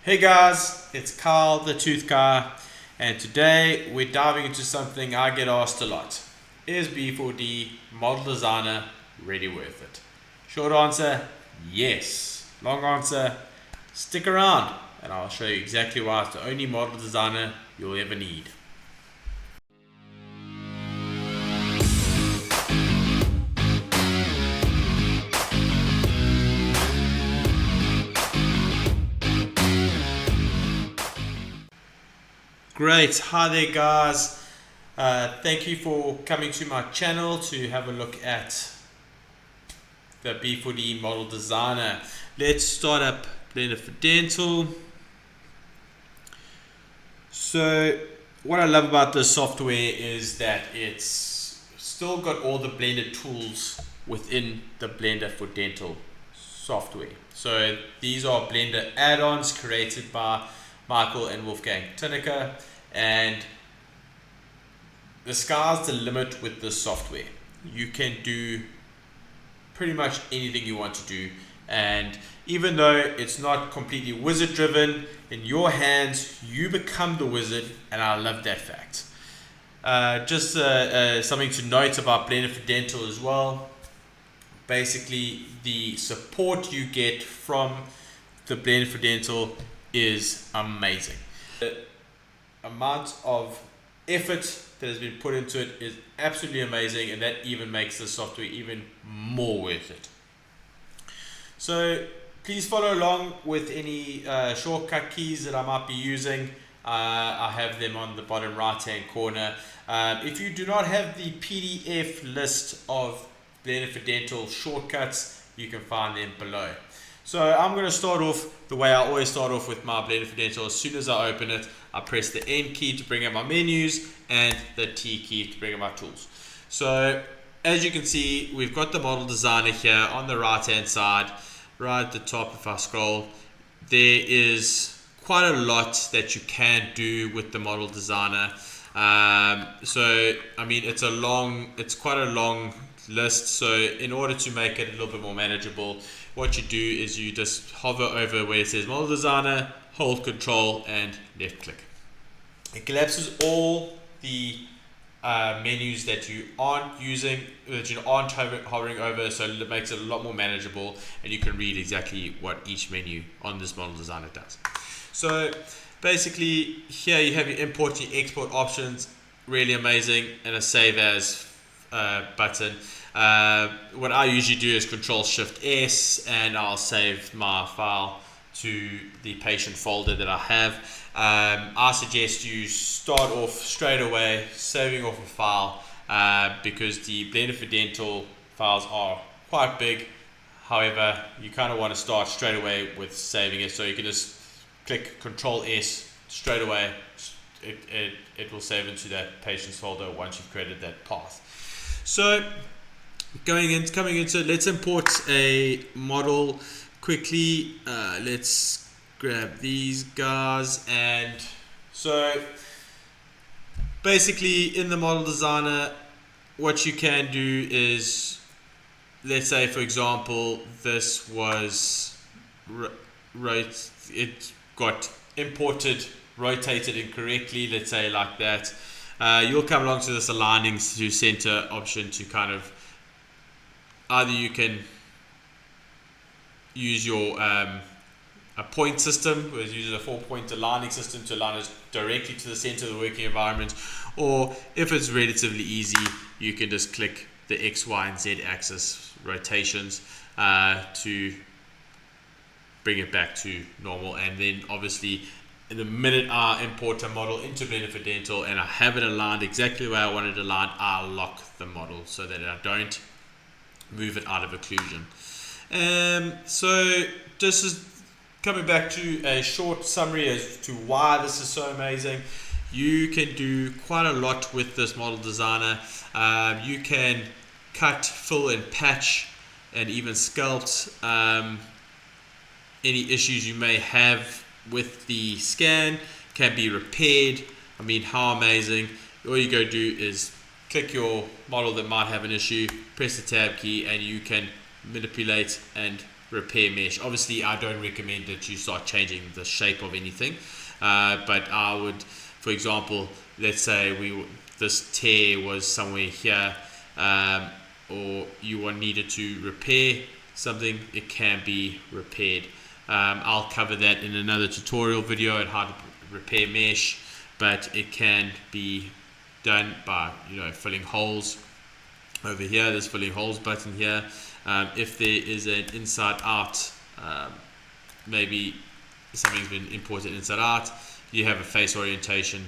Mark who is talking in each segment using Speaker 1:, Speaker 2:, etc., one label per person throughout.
Speaker 1: Hey guys, it's Kyle the Tooth Guy, and today we're diving into something I get asked a lot. Is B4D Model Designer really worth it? Short answer, yes. Long answer, stick around and I'll show you exactly why it's the only model designer you'll ever need. Great, hi there guys. Thank you for coming to my channel to have a look at the B4D Model Designer. Let's start up Blender for Dental. So what I love about this software is that it's still got all the Blender tools within the Blender for Dental software. So these are Blender add-ons created by Michael and Wolfgang Tinnecker, and the sky's the limit with this software. You can do pretty much anything you want to do, and even though it's not completely wizard driven, in your hands you become the wizard, and I love that fact. Just something to note about Blender for Dental as well. Basically, the support you get from the Blender for Dental is amazing. The amount of effort that has been put into it is absolutely amazing, and that even makes the software even more worth it. So please follow along with any shortcut keys that I might be using. I have them on the bottom right hand corner. If you do not have the PDF list of Blender for Dental shortcuts, you can find them below. So I'm going to start off the way I always start off with my Blender for Dental. As soon as I open it, I press the N key to bring up my menus and the T key to bring up my tools. So as you can see, we've got the model designer here on the right hand side. Right at the top, if I scroll, there is quite a lot that you can do with the model designer. So I mean, it's quite a long list. So in order to make it a little bit more manageable, what you do is you just hover over where it says model designer, hold control and left click. It collapses all the menus that you aren't using, that you aren't hovering over, so it makes it a lot more manageable, and you can read exactly what each menu on this model designer does. So basically here you have your import and your export options, really amazing, and a save as button. What I usually do is Control Shift S, and I'll save my file to the patient folder that I have. I suggest you start off straight away saving off a file because the Blender for Dental files are quite big. However, you kind of want to start straight away with saving it, so you can just click Control S straight away. It will save into that patient's folder once you've created that path. So coming into it, let's import a model quickly. Let's grab these guys, and so basically in the model designer, what you can do is, let's say for example this was it got imported, rotated incorrectly, let's say like that. You'll come along to this aligning to center option to kind of, either you can use your a point system, where it uses a 4-point aligning system to align us directly to the center of the working environment, or if it's relatively easy, you can just click the X, Y, and Z axis rotations to bring it back to normal. And then obviously in the minute I import a model into Blender for Dental and I have it aligned exactly the way I want it aligned, I lock the model so that I don't move it out of occlusion. So this is coming back to a short summary as to why this is so amazing. You can do quite a lot with this model designer. You can cut, fill, and patch, and even sculpt any issues you may have with the scan can be repaired. I mean, how amazing. All you go do is click your model that might have an issue, press the tab key, and you can manipulate and repair mesh. Obviously, I don't recommend that you start changing the shape of anything, but I would, for example, let's say this tear was somewhere here, or you needed to repair something, it can be repaired. I'll cover that in another tutorial video on how to repair mesh, but it can be done by filling holes. Over here, there's filling holes button here. If there is an inside out, maybe something's been imported inside out, you have a face orientation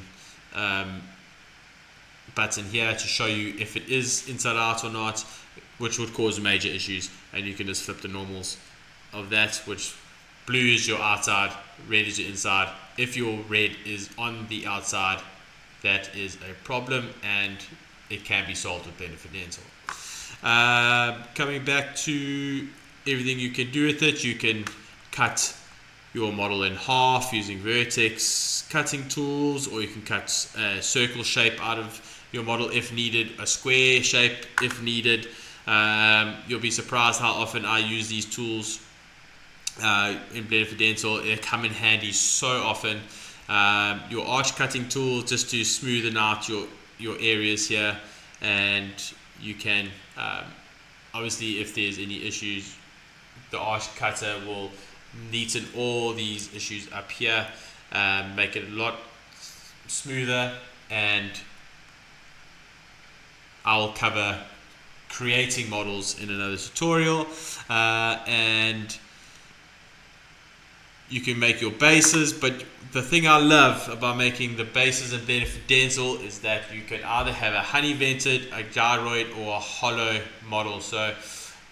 Speaker 1: button here to show you if it is inside out or not, which would cause major issues, and you can just flip the normals of that, which blue is your outside, red is your inside. If your red is on the outside, that is a problem, and it can be solved with Benefit Dental. Coming back to everything you can do with it, you can cut your model in half using vertex cutting tools, or you can cut a circle shape out of your model if needed, a square shape if needed. You'll be surprised how often I use these tools in Benefit Dental. They come in handy so often. Your arch cutting tool, just to smoothen out your areas here, and you can obviously, if there's any issues, the arch cutter will neaten all these issues up here, make it a lot smoother. And I'll cover creating models in another tutorial, and you can make your bases. But the thing I love about making the bases in Benefit Dental is that you can either have a honey vented, a gyroid, or a hollow model. So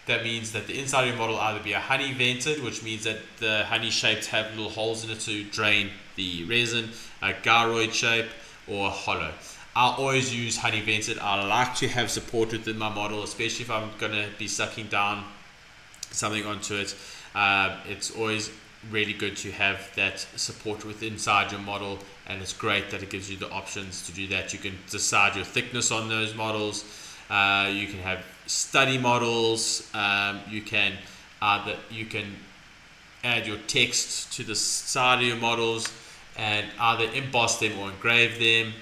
Speaker 1: that means that the inside of your model either be a honey vented, which means that the honey shapes have little holes in it to drain the resin, a gyroid shape, or a hollow. I always use honey vented. I like to have support within my model, especially if I'm going to be sucking down something onto it. It's always really good to have that support within inside your model, and it's great that it gives you the options to do that. You can decide your thickness on those models. You can have study models. You can add your text to the side of your models and either emboss them or engrave them.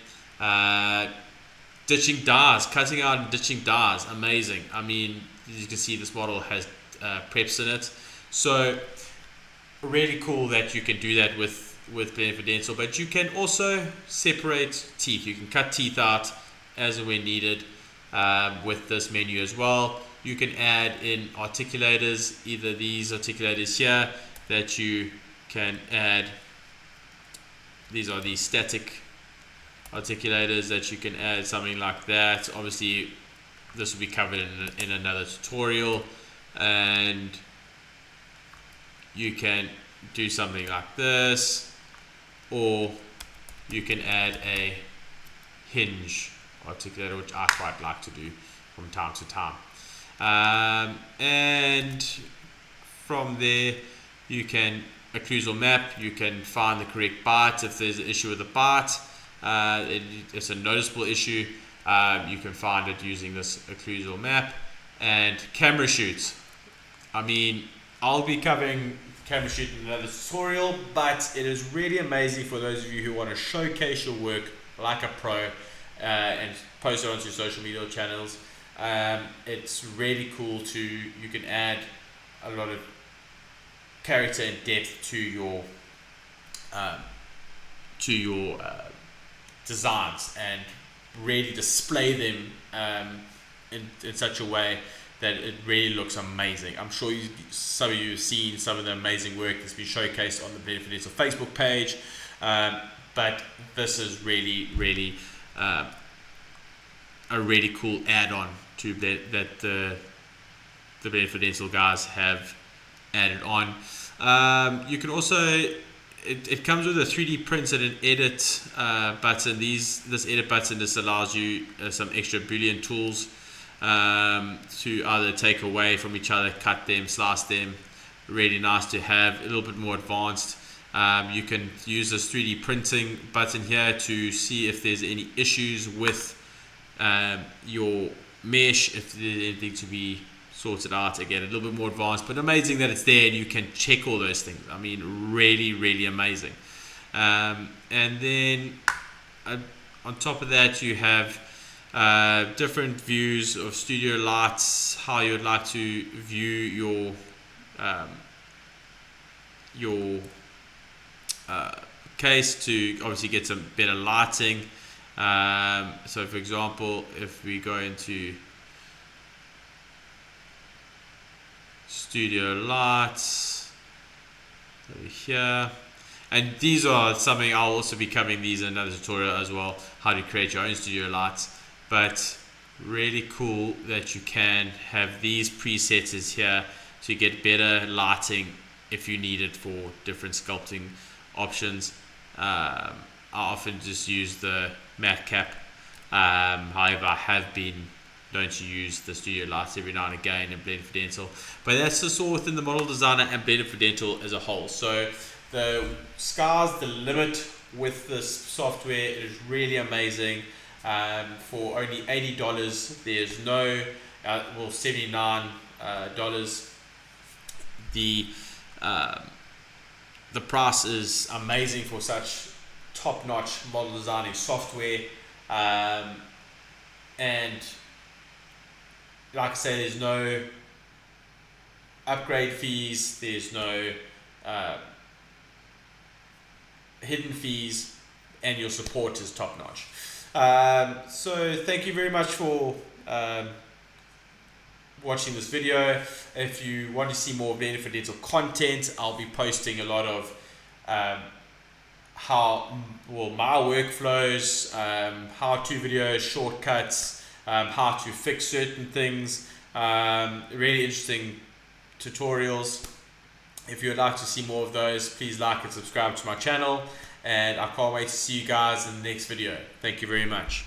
Speaker 1: Ditching dies, cutting out and ditching dies, amazing. I mean, you can see this model has preps in it, so really cool that you can do that with Benefit Dental. But you can also separate teeth. You can cut teeth out as and when needed with this menu as well. You can add in articulators, either these articulators here that you can add. These are the static articulators that you can add, something like that. Obviously this will be covered in another tutorial, and you can do something like this, or you can add a hinge articulator, which I quite like to do from time to time. And from there you can occlusal map. You can find the correct bite if there's an issue with the bite. It's a noticeable issue. You can find it using this occlusal map. And camera shoots. I mean, I'll be covering camera shoot in another tutorial, but it is really amazing for those of you who want to showcase your work like a pro and post it onto your social media channels. It's really cool you can add a lot of character and depth to your designs, and really display them in such a way that it really looks amazing. I'm sure some of you have seen some of the amazing work that's been showcased on the Benefit Dental Facebook page, but this is really a really cool add-on to that the Benefit Dental guys have added on. You can also, it comes with a 3D print and an edit button. This edit button just allows you some extra Boolean tools to either take away from each other, cut them, slice them. Really nice to have, a little bit more advanced. You can use this 3D printing button here to see if there's any issues with your mesh, if there's anything to be sorted out. Again, a little bit more advanced, but amazing that it's there and you can check all those things. I mean, really amazing. And then on top of that, you have different views of studio lights, how you would like to view your case to obviously get some better lighting. So for example, if we go into studio lights over here, and these are something I'll also be covering these in another tutorial as well, how to create your own studio lights. But really cool that you can have these presets here to get better lighting if you need it for different sculpting options. I often just use the matte cap. However, I have been known to use the studio lights every now and again in Blender for Dental. But that's just all within the Model Designer and Blender for Dental as a whole. So the sky's the limit with this software. It is really amazing. For only $80, there's no, well, $79. The price is amazing for such top-notch model designing software, and like I say, there's no upgrade fees, there's no hidden fees, and your support is top-notch. So thank you very much for watching this video. If you want to see more Blender for Dental content, I'll be posting a lot of my workflows, how-to videos, shortcuts, how to fix certain things, really interesting tutorials. If you would like to see more of those, please like and subscribe to my channel, and I can't wait to see you guys in the next video. Thank you very much.